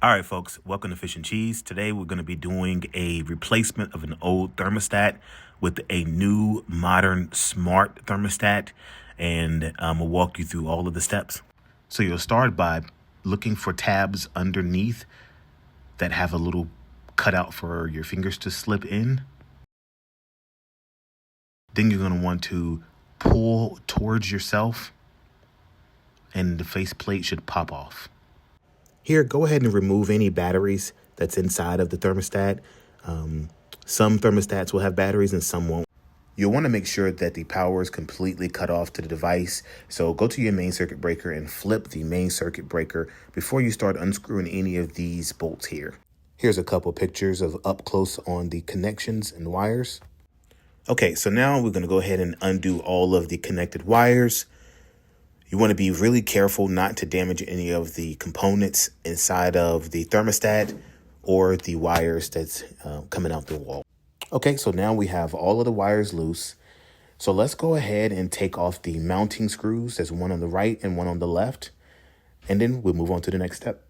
All right, folks, welcome to Fish and Cheese. Today we're going to be doing a replacement of an old thermostat with a new modern smart thermostat, and we'll walk you through all of the steps. So you'll start by looking for tabs underneath that have a little cutout for your fingers to slip in. Then you're going to want to pull towards yourself, and the faceplate should pop off. Here, go ahead and remove any batteries that's inside of the thermostat. Some thermostats will have batteries and some won't. You'll want to make sure that the power is completely cut off to the device. So go to your main circuit breaker and flip the main circuit breaker before you start unscrewing any of these bolts here. Here's a couple pictures of up close on the connections and wires. Okay, so now we're going to go ahead and undo all of the connected wires. You want to be really careful not to damage any of the components inside of the thermostat or the wires that's coming out the wall. Okay, so now we have all of the wires loose. So let's go ahead and take off the mounting screws. There's one on the right and one on the left. And then we'll move on to the next step.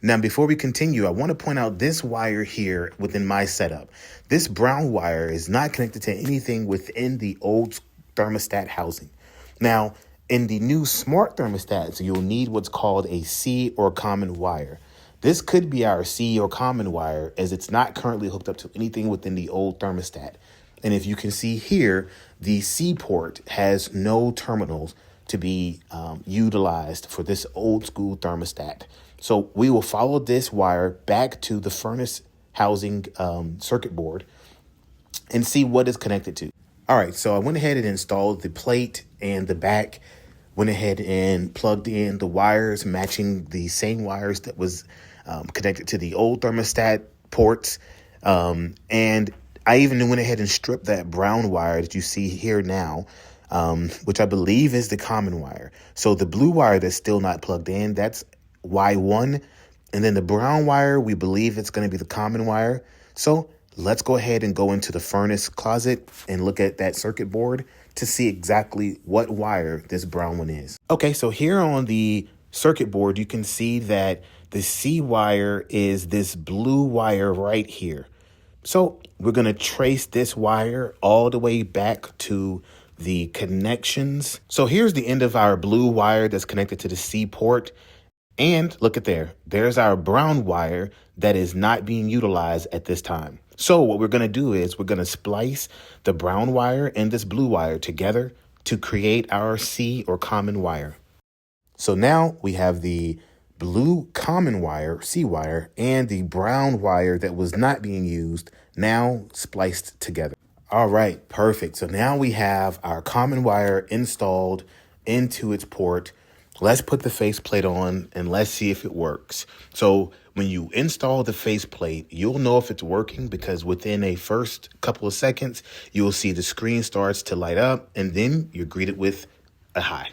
Now, before we continue, I want to point out this wire here within my setup. This brown wire is not connected to anything within the old thermostat housing. Now, in the new smart thermostats, you'll need what's called a C or common wire. This could be our C or common wire, as it's not currently hooked up to anything within the old thermostat. And if you can see here, the C port has no terminals to be utilized for this old school thermostat. So we will follow this wire back to the furnace housing circuit board and see what it's connected to. All right, so I went ahead and installed the plate and the back, went ahead and plugged in the wires matching the same wires that was connected to the old thermostat ports. And I even went ahead and stripped that brown wire that you see here now, which I believe is the common wire. So the blue wire that's still not plugged in, that's Y1. And then the brown wire, we believe it's going to be the common wire. So let's go ahead and go into the furnace closet and look at that circuit board to see exactly what wire this brown one is. Okay, so here on the circuit board, you can see that the C wire is this blue wire right here. So we're going to trace this wire all the way back to the connections. So here's the end of our blue wire that's connected to the C port. And look at there, there's our brown wire that is not being utilized at this time. So what we're going to do is we're going to splice the brown wire and this blue wire together to create our C or common wire. So now we have the blue common wire, C wire, and the brown wire that was not being used now spliced together. All right, perfect. So now we have our common wire installed into its port. Let's put the faceplate on and let's see if it works. So when you install the faceplate, you'll know if it's working because within a first couple of seconds, you'll see the screen starts to light up and then you're greeted with a hi.